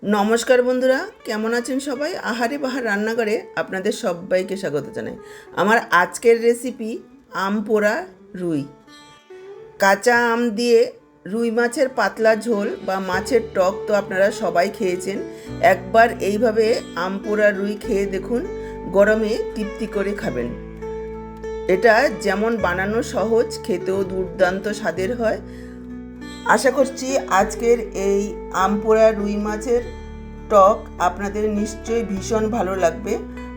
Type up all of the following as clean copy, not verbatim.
নমস্কার বন্ধুরা, কেমন আছেন সবাই? আহারে বাহার রান্নাঘরে আপনাদের সবাইকে স্বাগত জানাই। আমার আজকের রেসিপি আম পোড়া রুই। কাঁচা আম দিয়ে রুই মাছের পাতলা ঝোল বা মাছের টক তো আপনারা সবাই খেয়েছেন। একবার এইভাবে আম পোড়া রুই খেয়ে দেখুন, গরমে তৃপ্তি করে খাবেন। এটা যেমন বানানো সহজ, খেতেও দুর্দান্ত স্বাদের হয়। আশা করছি আজকের এই আম পোড়া রুই মাছের টক আপনাদের নিশ্চয়ই ভীষণ ভালো লাগবে।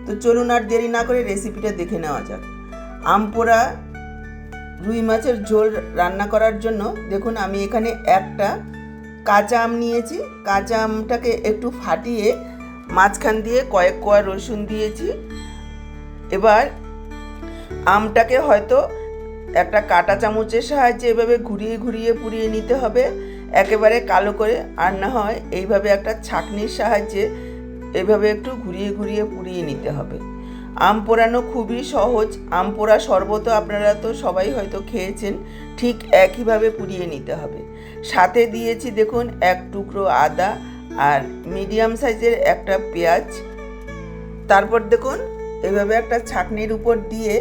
তো চলুন আর দেরি না করে রেসিপিটা দেখে নেওয়া যাক। আম পোড়া রুই মাছের ঝোল রান্না করার জন্য দেখুন আমি এখানে একটা কাঁচা আম নিয়েছি। কাঁচা আমটাকে একটু ফাটিয়ে মাঝখান দিয়ে কয়েক কোয়া রসুন দিয়েছি। এবার আমটাকে হয়তো একটা কাঁটা চামচের সাহায্যে এভাবে ঘুরিয়ে ঘুরিয়ে পুড়িয়ে নিতে হবে, একেবারে কালো করে। আর না হয় এইভাবে একটা ছাঁকনির সাহায্যে এভাবে একটু ঘুরিয়ে ঘুরিয়ে পুড়িয়ে নিতে হবে। আম পোড়ানো খুবই সহজ। আম পোড়া শরবত আপনারা তো সবাই হয়তো খেয়েছেন, ঠিক একইভাবে পুড়িয়ে নিতে হবে। সাথে দিয়েছি দেখুন এক টুকরো আদা আর মিডিয়াম সাইজের একটা পেঁয়াজ। তারপর দেখুন এইভাবে একটা ছাঁকনির উপর দিয়ে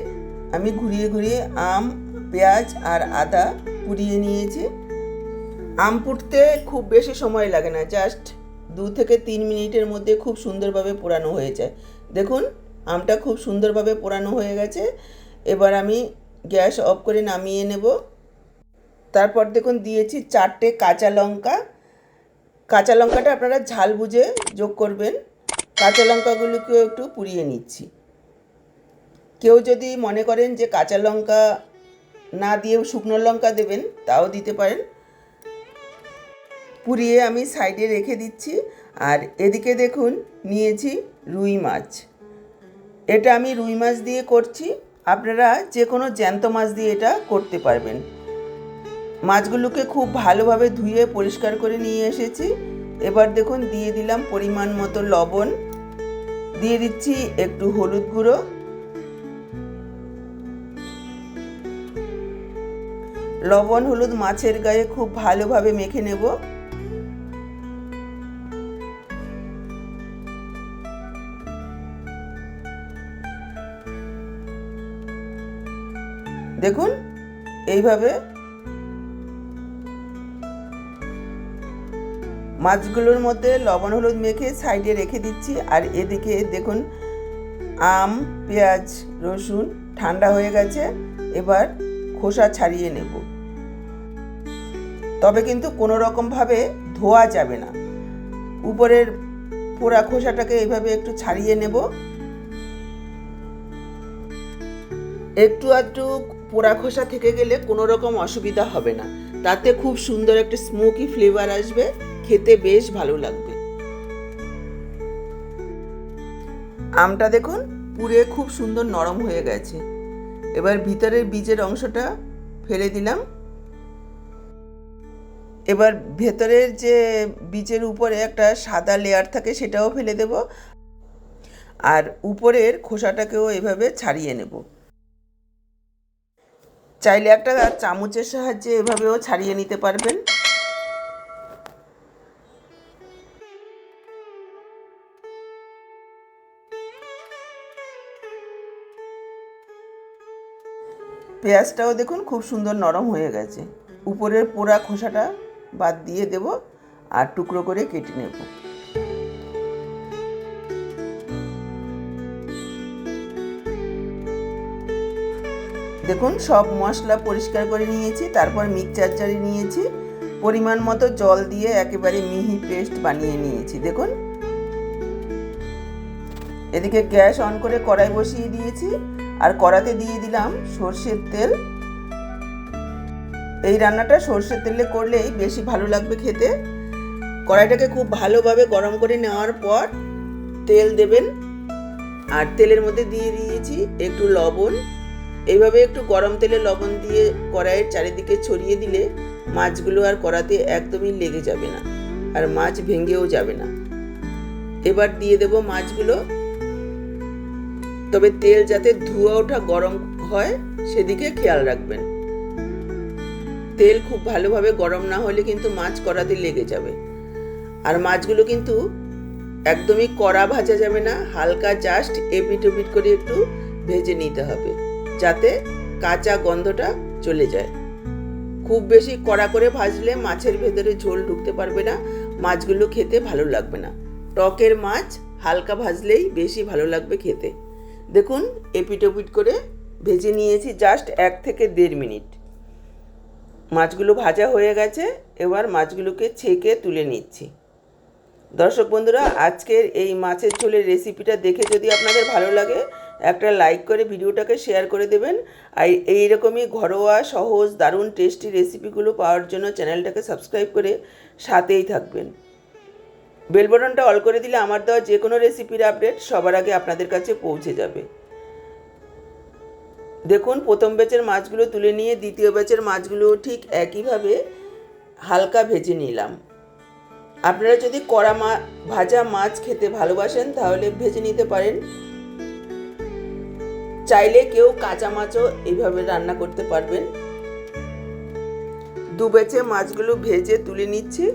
আমি ঘুরিয়ে ঘুরিয়ে আম, পেঁয়াজ আর আদা পুড়িয়ে নিয়েছি। আম পুড়তে খুব বেশি সময় লাগে না, জাস্ট 2 থেকে 3 মিনিটের মধ্যে খুব সুন্দরভাবে পোড়ানো হয়ে যায়। দেখুন আমটা খুব সুন্দরভাবে পোড়ানো হয়ে গেছে। এবার আমি গ্যাস অফ করে নামিয়ে নেব। তারপর দেখুন দিয়েছি 4টে কাঁচা লঙ্কা। কাঁচা লঙ্কাটা আপনারা ঝাল বুঝে যোগ করবেন। কাঁচা লঙ্কাগুলোকেও একটু পুড়িয়ে নিচ্ছি। কেউ যদি মনে করেন যে কাঁচা লঙ্কা না দিয়ে শুকনো লঙ্কা দেবেন, তাও দিতে পারেন। পুড়িয়ে আমি সাইডে রেখে দিচ্ছি। আর এদিকে দেখুন নিয়েছি রুই মাছ। এটা আমি রুই মাছ দিয়ে করছি, আপনারা যে কোনো জ্যান্ত মাছ দিয়ে এটা করতে পারবেন। মাছগুলোকে খুব ভালোভাবে ধুয়ে পরিষ্কার করে নিয়ে এসেছি। এবার দেখুন দিয়ে দিলাম পরিমাণ মতো লবণ, দিয়ে দিচ্ছি একটু হলুদ গুঁড়ো, লবণ হলুদ মাছের গায়ে খুব ভালোভাবে মেখে নেব। দেখুন এইভাবে মাছগুলোর মধ্যে লবণ হলুদ মেখে সাইডে রেখে দিচ্ছি। আর এদিকে দেখুন আম, পেঁয়াজ, রসুন ঠান্ডা হয়ে গেছে। এবার খোসা ছাড়িয়ে নেব, তবে কিন্তু কোনো রকমভাবে ধোয়া যাবে না। উপরের পোড়া খোসাটাকে এইভাবে একটু ছাড়িয়ে নেব। একটু আধটু পোড়া খোসা থেকে গেলে কোনো রকম অসুবিধা হবে না, তাতে খুব সুন্দর একটা স্মোকি ফ্লেভার আসবে, খেতে বেশ ভালো লাগবে। আমটা দেখুন পুড়ে খুব সুন্দর নরম হয়ে গেছে। এবার ভিতরের বীজের অংশটা ফেলে দিলাম। এবার ভেতরের যে বীজের উপরে একটা সাদা লেয়ার থাকে সেটাও ফেলে দেব। আর উপরের খোসাটাকেও এভাবে ছাড়িয়ে নেব। চাইলে একটা চামচের সাহায্যে এভাবেও ছাড়িয়ে নিতে পারবেন। পেঁয়াজটাও দেখুন খুব সুন্দর নরম হয়ে গেছে। উপরের পোড়া খোসাটা বাদ দিয়ে দেব আর টুকরো করে কেটে নেব। দেখুন সব মশলা পরিষ্কার করে নিয়েছি। তারপর মিক্সচার জারে নিয়েছি, পরিমাণ মতো জল দিয়ে একেবারে মিহি পেস্ট বানিয়ে নিয়েছি। দেখুন এদিকে গ্যাস অন করে কড়াই বসিয়ে দিয়েছি আর কড়াতে দিয়ে দিলাম সর্ষের তেল। এই রান্নাটা সর্ষের তেলে করলেই বেশি ভালো লাগবে খেতে। কড়াইটাকে খুব ভালোভাবে গরম করে নেওয়ার পর তেল দেবেন। আর তেলের মধ্যে দিয়ে দিয়েছি একটু লবণ। এইভাবে একটু গরম তেলে লবণ দিয়ে কড়াইয়ের চারিদিকে ছড়িয়ে দিলে মাছগুলো আর কড়াতে একদমই লেগে যাবে না, আর মাছ ভেঙেও যাবে না। এবার দিয়ে দেব মাছগুলো, তবে তেল যাতে ধোঁয়া ওঠা গরম হয় সেদিকে খেয়াল রাখবেন। তেল খুব ভালোভাবে গরম না হলে কিন্তু মাছ কড়াতে লেগে যাবে। আর মাছগুলো কিন্তু একদমই কড়া ভাজা যাবে না, হালকা জাস্ট এপিট ওপিট করে একটু ভেজে নিতে হবে, যাতে কাঁচা গন্ধটা চলে যায়। খুব বেশি কড়া করে ভাজলে মাছের ভেতরে ঝোল ঢুকতে পারবে না, মাছগুলো খেতে ভালো লাগবে না। টকের মাছ হালকা ভাজলেই বেশি ভালো লাগবে খেতে। দেখুন এপিট ওপিট করে ভেজে নিয়েছি জাস্ট 1 থেকে 1.5 মিনিট। মাছগুলো ভাজা হয়ে গেছে, এবার মাছগুলোকে ছেঁকে তুলে নিচ্ছি। দর্শক বন্ধুরা, আজকের এই মাছের ঝোলের রেসিপিটা দেখে যদি আপনাদের ভালো লাগে একটা লাইক করে ভিডিওটাকে শেয়ার করে দেবেন। আর এইরকমই ঘরোয়া সহজ দারুণ টেস্টি রেসিপিগুলো পাওয়ার জন্য চ্যানেলটাকে সাবস্ক্রাইব করে সাথেই থাকবেন। বেল বাটনটা অল করে দিলে আমার দেওয়া যে কোনো রেসিপির আপডেট সবার আগে আপনাদের কাছে পৌঁছে যাবে। দেখুন প্রথম ব্যাচের মাছগুলো তুলে নিয়ে দ্বিতীয় ব্যাচের মাছগুলো ঠিক একইভাবে হালকা ভেজে নিলাম। আপনারা যদি কড়া ভাজা মাছ খেতে ভালোবাসেন তাহলে ভেজে নিতে পারেন, চাইলে কেউ কাঁচা মাছও এইভাবে রান্না করতে পারবেন। দু ব্যাচে মাছগুলো ভেজে তুলে নিচ্ছি।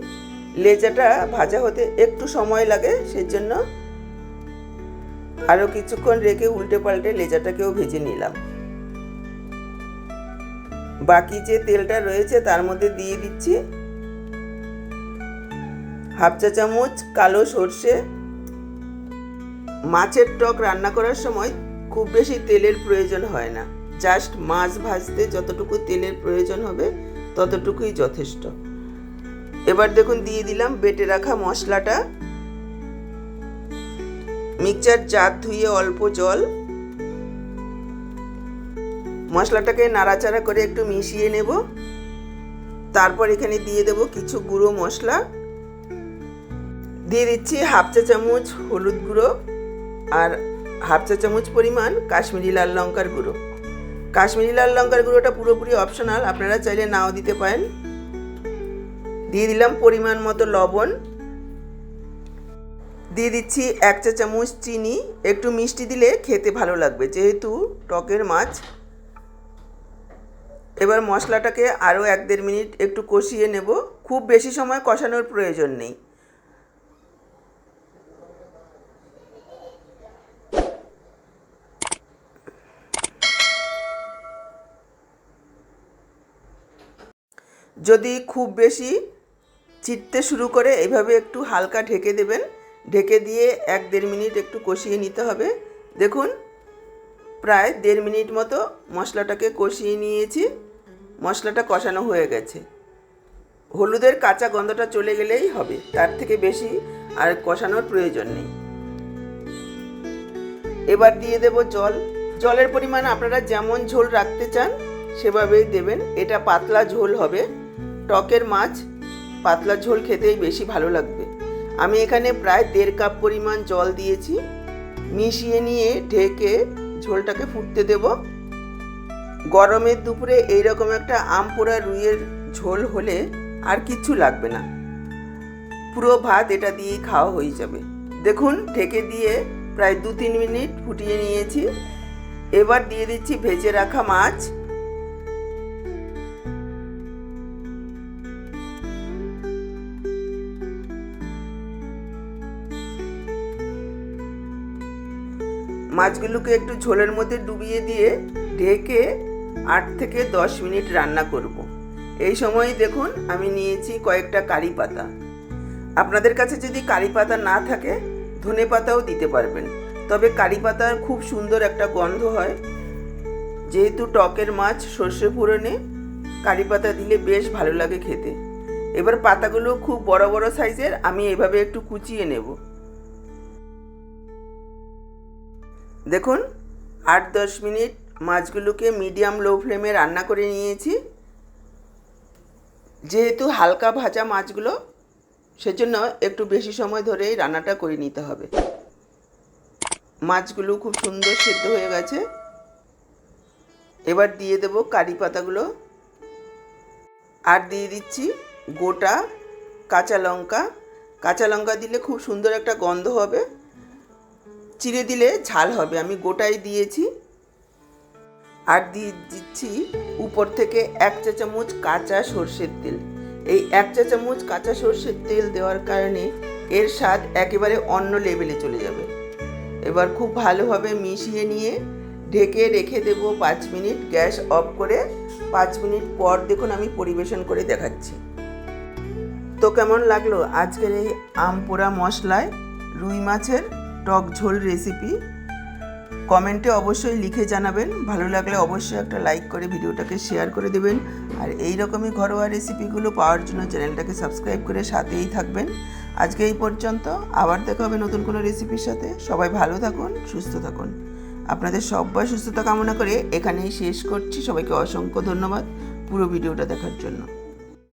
লেজাটা ভাজা হতে একটু সময় লাগে, সেজন্য আরও কিছুক্ষণ রেখে উল্টে পাল্টে লেজাটাকেও ভেজে নিলাম। বাকি যে তেলটা রয়েছে তার মধ্যে দিয়ে দিচ্ছি হাফ চা চামচ কালো সর্ষে। মাছের টক রান্না করার সময় খুব বেশি তেলের প্রয়োজন হয় না, জাস্ট মাছ ভাজতে যতটুকু তেলের প্রয়োজন হবে ততটুকুই যথেষ্ট। এবার দেখুন দিয়ে দিলাম বেটে রাখা মশলাটা, মিক্সচার জার ধুয়ে অল্প জল। মশলাটাকে নাড়াচাড়া করে একটু মিশিয়ে নেব। তারপর এখানে দিয়ে দেব কিছু গুঁড়ো মশলা, দিয়ে দিচ্ছি হাফ চা চামচ হলুদ গুঁড়ো আর হাফ চা চামচ পরিমাণ কাশ্মীরি লাল লঙ্কার গুঁড়ো। কাশ্মীরি লাল লঙ্কার গুঁড়োটা পুরোপুরি অপশনাল, আপনারা চাইলে নাও দিতে পারেন। দিয়ে দিলাম পরিমাণ মতো লবণ, দিয়ে দিচ্ছি 1 চা চামচ চিনি। একটু মিষ্টি দিলে খেতে ভালো লাগবে যেহেতু টকের মাছ। এবার মশলাটাকে আরও 1-1.5 মিনিট একটু কষিয়ে নেব, খুব বেশি সময় কষানোর প্রয়োজন নেই। যদি খুব বেশি চিটতে শুরু করে এইভাবে একটু হালকা ঢেকে দেবেন, ঢেকে দিয়ে 1-1.5 মিনিট একটু কষিয়ে নিতে হবে। দেখুন প্রায় 1.5 মিনিট মতো মশলাটাকে কষিয়ে নিয়েছি, মশলাটা কষানো হয়ে গেছে। হলুদের কাঁচা গন্ধটা চলে গেলেই হবে, তার থেকে বেশি আর কষানোর প্রয়োজন নেই। এবার দিয়ে দেব জল। জলের পরিমাণ আপনারা যেমন ঝোল রাখতে চান সেভাবেই দেবেন। এটা পাতলা ঝোল হবে, টকের মাছ পাতলা ঝোল খেতেই বেশি ভালো লাগবে। আমি এখানে প্রায় 1.5 কাপ পরিমাণ জল দিয়েছি। মিশিয়ে নিয়ে ঢেকে ঝোলটাকে ফুটতে দেব। গরমের দুপুরে এইরকম একটা আম পোড়া রুইয়ের ঝোল হলে আর কিচ্ছু লাগবে না, পুরো ভাত এটা দিয়েই খাওয়া হয়ে যাবে। দেখুন ঢেকে দিয়ে প্রায় 2-3 মিনিট ফুটিয়ে নিয়েছি। এবার দিয়ে দিচ্ছি ভেজে রাখা মাছ। মাছগুলোকে একটু ঝোলের মধ্যে ডুবিয়ে দিয়ে ঢেকে 8 থেকে 10 মিনিট রান্না করব। এই সময় দেখুন আমি নিয়েছি কয়েকটা কারি পাতা। আপনাদের কাছে যদি কারি পাতা না থাকে ধনে পাতাও দিতে পারবেন, তবে কারি পাতার খুব সুন্দর একটা গন্ধ হয়। যেহেতু টকের মাছ সর্ষে ফোড়নে কারি পাতা দিলে বেশ ভালো লাগে খেতে। এবার পাতাগুলো খুব বড় বড় সাইজের আমি এভাবে একটু কুচিয়ে নেব। দেখুন 8-10 মিনিট মাছগুলোকে মিডিয়াম লো ফ্লেমে রান্না করে নিয়েছি। যেহেতু হালকা ভাজা মাছগুলো, সেজন্য একটু বেশি সময় ধরেই রান্নাটা করে নিতে হবে। মাছগুলো খুব সুন্দর সেদ্ধ হয়ে গেছে। এবার দিয়ে দেব কারি পাতাগুলো আর দিয়ে দিচ্ছি গোটা কাঁচা লঙ্কা। কাঁচা লঙ্কা দিলে খুব সুন্দর একটা গন্ধ হবে, চিড়ে দিলে ঝাল হবে, আমি গোটাই দিয়েছি। আর দিয়ে দিচ্ছি উপর থেকে 1 চা চামচ কাঁচা সর্ষের তেল। এই 1 চা চামচ কাঁচা সর্ষের তেল দেওয়ার কারণে এর স্বাদ একেবারে অন্য লেভেলে চলে যাবে। এবার খুব ভালোভাবে মিশিয়ে নিয়ে ঢেকে রেখে দেব 5 মিনিট। গ্যাস অফ করে 5 মিনিট পর দেখুন আমি পরিবেশন করে দেখাচ্ছি। তো কেমন লাগলো আজকের এই আম পোড়া মশলায় রুই মাছের টক ঝোল রেসিপি? কমেন্টে অবশ্যই লিখে জানাবেন। ভালো লাগলে অবশ্যই একটা লাইক করে ভিডিওটাকে শেয়ার করে দেবেন। আর এই রকমই ঘরোয়া রেসিপিগুলো পাওয়ার জন্য চ্যানেলটাকে সাবস্ক্রাইব করে সাথেই থাকবেন। আজকে এই পর্যন্ত, আবার দেখা হবে নতুন কোনো রেসিপির সাথে। সবাই ভালো থাকুন, সুস্থ থাকুন। আপনাদের সবাই সুস্থতা কামনা করে এখানেই শেষ করছি। সবাইকে অসংখ্য ধন্যবাদ পুরো ভিডিওটা দেখার জন্য।